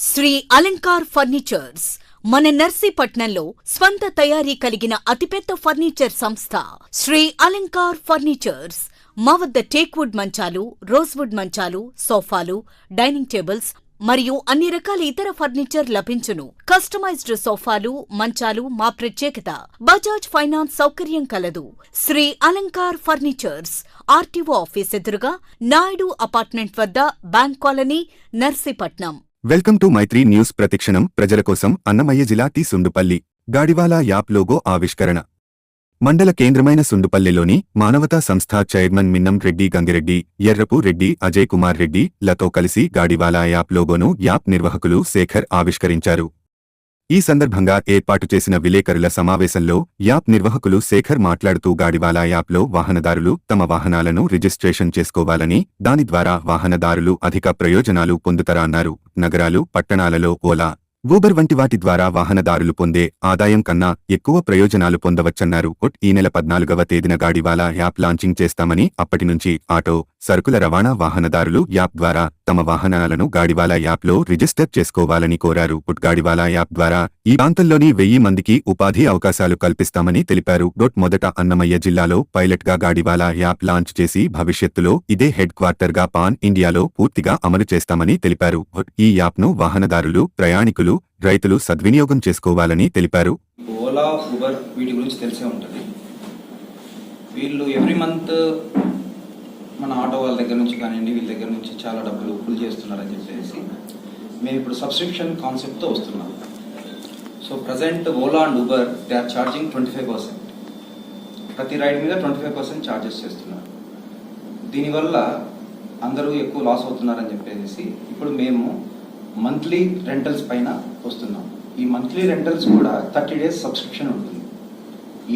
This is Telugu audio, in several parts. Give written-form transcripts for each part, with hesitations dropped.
శ్రీ అలంకార్ ఫర్నిచర్స్ మన నర్సీపట్నంలో స్వంత తయారీ కలిగిన అతిపెద్ద ఫర్నిచర్ సంస్థ శ్రీ అలంకార్ ఫర్నిచర్స్. మా వద్ద టేక్వుడ్ మంచాలు, రోజ్వుడ్ మంచాలు, సోఫాలు, డైనింగ్ టేబుల్స్ మరియు అన్ని రకాల ఇతర ఫర్నిచర్ లభించును. కస్టమైజ్డ్ సోఫాలు, మంచాలు మా ప్రత్యేకత. బజాజ్ ఫైనాన్స్ సౌకర్యం కలదు. Shri Alankar furnitures, RTO office ఎదురుగా, నాయుడు అపార్ట్మెంట్ వద్ద, bank colony, Narsipatnam. Welcome to Maitri news. ప్రతిక్షణం ప్రజల కోసం. అన్నమయ్య జిల్లా T Sundupalli Gadiwala app logo ఆవిష్కరణ. మండల కేంద్రమైన సుండుపల్లిలోని మానవతా సంస్థ చైర్మన్ మిన్నం రెడ్డి గంగిరెడ్డి, ఎర్రపు రెడ్డి, అజయ్ కుమార్ రెడ్డి లతో కలిసి గాడివాలా యాప్ లోగోను యాప్ నిర్వాహకులు శేఖర్ ఆవిష్కరించారు. ఈ సందర్భంగా ఏర్పాటు చేసిన విలేకరుల సమావేశంలో యాప్ నిర్వాహకులు శేఖర్ మాట్లాడుతూ గాడివాలా యాప్లో వాహనదారులు తమ వాహనాలను రిజిస్ట్రేషన్ చేసుకోవాలని, దాని ద్వారా వాహనదారులు అధిక ప్రయోజనాలు పొందుతారన్నారు. నగరాలు, పట్టణాలలో ఓలా, ఊబర్ వంటి వాటి ద్వారా వాహనదారులు పొందే ఆదాయం కన్నా ఎక్కువ ప్రయోజనాలు పొందవచ్చన్నారు. ఈ నెల 14వ తేదీన గాడివాలా యాప్ లాంచింగ్ చేస్తామని, అప్పటి నుంచి ఆటో, సరుకుల రవాణా వాహనదారులు యాప్ ద్వారా తమ వాహనాలను గాడివాలా యాప్లో రిజిస్టర్ చేసుకోవాలని కోరారు. గాడివాలా యాప్ ద్వారా ఈ ప్రాంతంలోని 1000 మందికి ఉపాధి అవకాశాలు కల్పిస్తామని తెలిపారు. మొదట అన్నమయ్య జిల్లాలో పైలట్గా గాడివాలా యాప్ లాంచ్ చేసి భవిష్యత్తులో ఇదే హెడ్ క్వార్టర్గా పాన్ ఇండియాలో పూర్తిగా అమలు చేస్తామని తెలిపారు. ఈ యాప్ను వాహనదారులు, ప్రయాణికులు, రైతులు సద్వినియోగం చేసుకోవాలని తెలిపారు. ఓలా, ఊబర్ వీటి గురించి తెలిసే ఉంటుంది. వీళ్ళు ఎవ్రీ మంత్ మన ఆటో వాళ్ళ దగ్గర నుంచి కానివ్వండి, వీళ్ళ దగ్గర నుంచి చాలా డబ్బులు పుల్ చేస్తున్నారని చెప్పేసి మేము ఇప్పుడు సబ్స్క్రిప్షన్ కాన్సెప్ట్తో వస్తున్నాం. So present Ola and Uber they are charging 25%. ప్రతి రైడ్ మీద 25% ఛార్జెస్ చేస్తున్నారు. దీనివల్ల అందరూ ఎక్కువ లాస్ అవుతున్నారని చెప్పేసి ఇప్పుడు మేము మంత్లీ రెంటల్స్ పైన వస్తున్నాం. ఈ మంత్లీ రెంటల్స్ కూడా 30 days సబ్స్క్రిప్షన్ ఉంటుంది.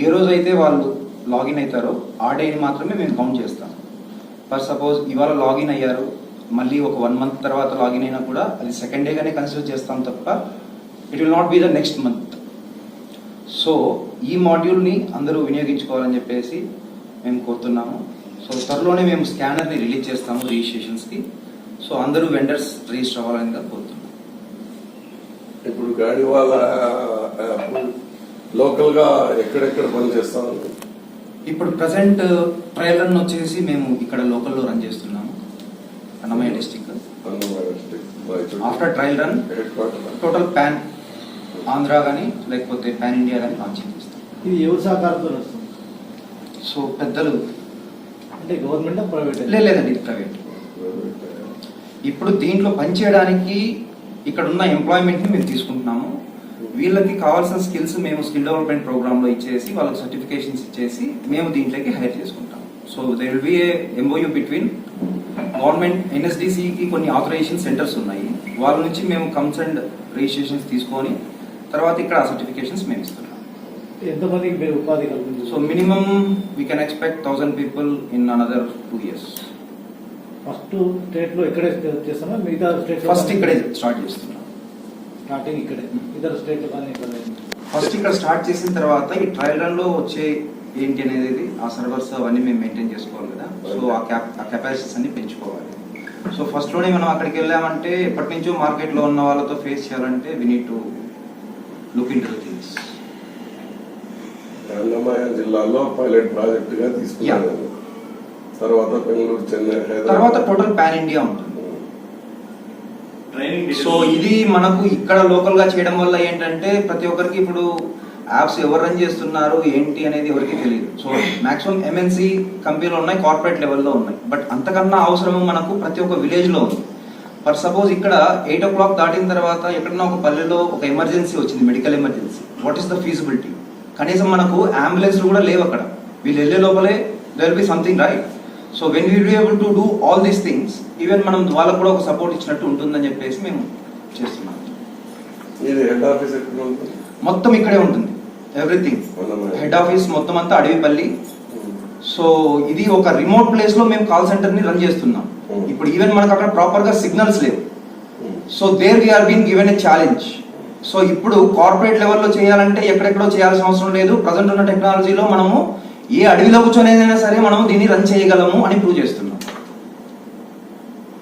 ఏ రోజైతే వాళ్ళు లాగిన్ అవుతారో ఆ డేని మాత్రమే మేము కౌంట్ చేస్తాం. ఫర్ సపోజ్ ఇవాళ లాగిన్ అయ్యారు, మళ్ళీ ఒక 1 month తర్వాత లాగిన్ అయినా కూడా అది సెకండ్ డేగానే కన్సిడర్ చేస్తాం తప్ప it will not be the next month. So ఈ మాడ్యూల్ని అందరూ వినియోగించుకోవాలని చెప్పేసి మేము కోరుతున్నాము. సో త్వరలోనే మేము స్కానర్ని రిలీజ్ చేస్తాము రిజిస్ట్రేషన్స్కి. సో అందరూ వెండర్స్ రిజిస్టర్ అవ్వాలని కోరుతున్నాం. ఇప్పుడు గాడివాలా లోకల్గా ఎక్కడెక్కడ పని చేస్తాం? ఇప్పుడు ప్రజెంట్ ట్రయల్ రన్ వచ్చేసి మేము ఇక్కడ లోకల్లో రన్ చేస్తున్నాము, Annamayya district. After trial run total pan Andhra కానీ లేకపోతే పాన్ ఇండియా కానీ లాంచింగ్ చేస్తాం. ఇది ఎవరు సహకారంతో వస్తుంది? సో పెద్దలు అంటే గవర్నమెంట్, ప్రైవేట్? లేదండి, ప్రైవేట్. ఇప్పుడు దీంట్లో పనిచేయడానికి ఇక్కడ ఉన్న ఎంప్లాయ్మెంట్ని మేము తీసుకుంటున్నాము. వీళ్ళకి కావాల్సిన స్కిల్స్ మేము స్కిల్ డెవలప్మెంట్ ప్రోగ్రామ్లో ఇచ్చేసి వాళ్ళకి సర్టిఫికేషన్స్ ఇచ్చేసి మేము దీంట్లోకి హైర్ చేసుకుంటాం. So they will be a MOU between government, ఎన్ఎస్డిసికి కొన్ని ఆథరైజేషన్ సెంటర్స్ ఉన్నాయి. వాళ్ళ నుంచి మేము కన్సర్న్డ్ రిజిస్ట్రేషన్స్ తీసుకొని తర్వాత ఇక్కడ ఆ సర్టిఫికేషన్స్ మేము ఇస్తున్నాం. ఎంతమందికి మీరు ఉపాధి కల్పించారు? So minimum we can expect 1000 people in another 2 years. First state లో ఇక్కడే చేస్తామా? మిగతా స్టేట్ ఫస్ట్ ఇక్కడే స్టార్ట్ చేస్తున్నాం. స్టార్టింగ్ ఇక్కడే, ఇతర స్టేట్ కానీ ఫస్ట్ ఇక్కడ స్టార్ట్ చేసిన తర్వాత ఈ ట్రయల్ రన్ లో వచ్చే ఏంటి అనేది ఆ సర్వర్స్ అవన్నీ మేము మెయింటైన్ చేసుకోవాలి కదా. సో ఆ కెపాసిటీస్ అన్ని పెంచుకోవాలి. సో ఫస్ట్ లోనే మనం అక్కడికి వెళ్ళామంటే ఎప్పటి నుంచో మార్కెట్ లో ఉన్న వాళ్ళతో ఫేస్ చేయాలంటే we need to look into the things. Annamayya జిల్లాలో పైలట్ ప్రాజెక్ట్ గా తీసుకున్నాను. తర్వాత బెంగళూరు, చెన్నై, తర్వాత టోటల్ పాన్ ఇండియా ఉంటుంది. సో ఇది మనకు ఇక్కడ లోకల్ గా చేయడం వల్ల ఏంటంటే ప్రతి ఒక్కరికి ఇప్పుడు యాప్స్ ఎవరు రన్ చేస్తున్నారు ఏంటి అనేది ఎవరికి తెలియదు. సో మాక్సిమం ఎంఎన్సి కంపెనీలు ఉన్నాయి, కార్పొరేట్ లెవెల్లో ఉన్నాయి. బట్ అంతకన్నా అవసరం మనకు ప్రతి ఒక్క విలేజ్ లో ఉంది. ఫర్ సపోజ్ ఇక్కడ 8 o'clock దాటిన తర్వాత ఎక్కడన్నా ఒక పల్లెలో ఒక ఎమర్జెన్సీ వచ్చింది, medical emergency. What is the feasibility? కనీసం మనకు అంబులెన్స్ కూడా లేవు అక్కడ. వీళ్ళు వెళ్ళే లోపలే there will be something right. So when we be able to do all these things, even మనం వాళ్ళకు కూడా ఒక సపోర్ట్ ఇచ్చినట్టు ఉంటుందని చెప్పేసి మేము చేస్తున్నాం. హెడ్ ఆఫీస్ మొత్తం ఇక్కడే ఉంటుంది, ఎవ్రీథింగ్. హెడ్ ఆఫీస్ మొత్తం అంతా అడవిపల్లి. సో ఇది ఒక రిమోట్ ప్లేస్ లో మేము కాల్ సెంటర్ ని రన్ చేస్తున్నాం. ఇప్పుడు ఈవెన్ మనకు అక్కడ ప్రాపర్ గా సిగ్నల్స్ లేవు. So there we are been given a challenge. So ఇప్పుడు కార్పొరేట్ లెవెల్లో చేయాలంటే ఎక్కడెక్కడో చేయాల్సిన అవసరం లేదు. ప్రజెంట్ ఉన్న టెక్నాలజీలో మనము ఏ అడవిలో కూర్చొనేదైనా సరే మనం దీన్ని రన్ చేయగలము అని ప్రూవ్ చేస్తున్నాం.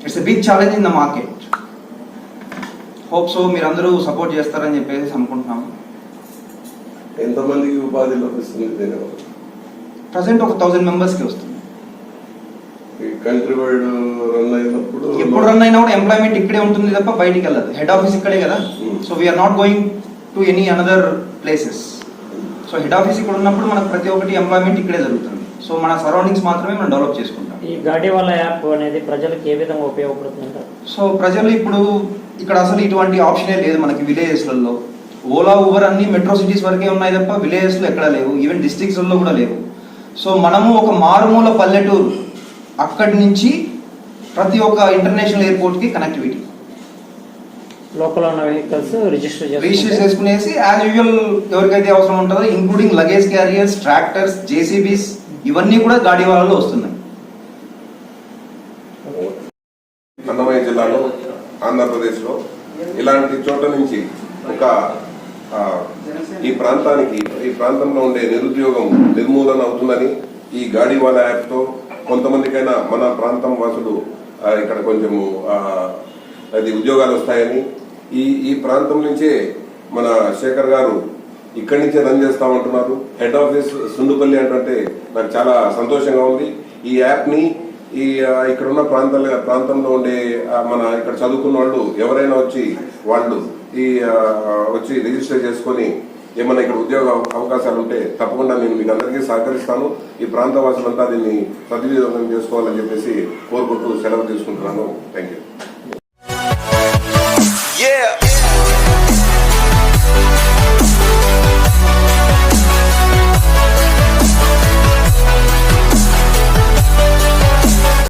It's a big challenge in the market. Hope so మీరందరూ సపోర్ట్ చేస్తారని చెప్పేసి అనుకుంటున్నాము. ఎంతమందికి ఉపాధి లభిస్తుంది దీనివల్ల? ప్రజెంట్ ఒక 1000 మెంబర్స్కి వస్తుంది. ఈ కంట్రీ వైడ్ రన్ అయినప్పుడు ఎప్పుడు రన్ అయినా కూడా ఎంప్లాయ్మెంట్ ఇక్కడే ఉంటుంది తప్ప బయటికి వెళ్ళదు. హెడ్ ఆఫీస్ ఇక్కడే కదా. So we are not going to any another places. So head office ఇక్కడ ఉన్నప్పుడు మనకు ప్రతి ఒక్కటి ఎంప్లాయ్మెంట్ ఇక్కడే జరుగుతుంది. సో మన సరౌండింగ్స్ మాత్రమే మనం డెవలప్ చేసుకుంటాం. ఈ గాడివాలా యాప్ అనేది ప్రజలకు ఏ విధంగా ఉపయోగపడుతుంటారు? సో ప్రజలు ఇప్పుడు ఇక్కడ అసలు ఇటువంటి ఆప్షనే లేదు మనకి విలేజెస్లలో. ఓలా ఊబర్ అన్ని మెట్రో సిటీస్ వరకే ఉన్నాయి తప్ప విలేజెస్లో ఎక్కడ లేవు, ఈవెన్ డిస్ట్రిక్ట్స్లో కూడా లేవు. సో మనము ఒక మారుమూల పల్లెటూరు, అక్కడి నుంచి ప్రతి ఒక్క ఇంటర్నేషనల్ ఎయిర్పోర్ట్కి కనెక్టివిటీ. లోకల్ ఉన్న వెహికల్స్ రిజిస్టర్ చేసుకునేసి యాజ్ యూజువల్ ఎవరికైతే అవసరం ఉంటుందో including luggage carriers, tractors, JCBs ఇవన్నీ కూడా గాడివాలలో వస్తున్నాయి. అన్నమయ్య జిల్లాలో ఆంధ్రప్రదేశ్లో ఇలాంటి చోట నుంచి ఒక ఈ ప్రాంతంలో ఉండే నిరుద్యోగం నిర్మూలన అవుతుందని ఈ గాడివాలా యాప్తో కొంతమందికైనా మన ప్రాంతం వాసులు ఇక్కడ కొంచెము అది ఉద్యోగాలు వస్తాయని ఈ ప్రాంతం నుంచే మన శేఖర్ గారు ఇక్కడి నుంచే రన్ చేస్తామంటున్నారు. హెడ్ ఆఫీస్ సుండుపల్లి అంటే నాకు చాలా సంతోషంగా ఉంది. ఈ యాప్ని ఇక్కడ ఉన్న ప్రాంతంలో ఉండే మన ఇక్కడ చదువుకున్న వాళ్ళు ఎవరైనా వచ్చి వచ్చి రిజిస్టర్ చేసుకొని ఏమన్నా ఇక్కడ ఉద్యోగ అవకాశాలు ఉంటే తప్పకుండా నేను మీకు అందరికీ సహకరిస్తాను. ఈ ప్రాంత వాసులంతా దీన్ని సద్వినియోగం చేసుకోవాలని చెప్పేసి కోరుకుంటూ సెలవు తీసుకుంటున్నాను. Thank you.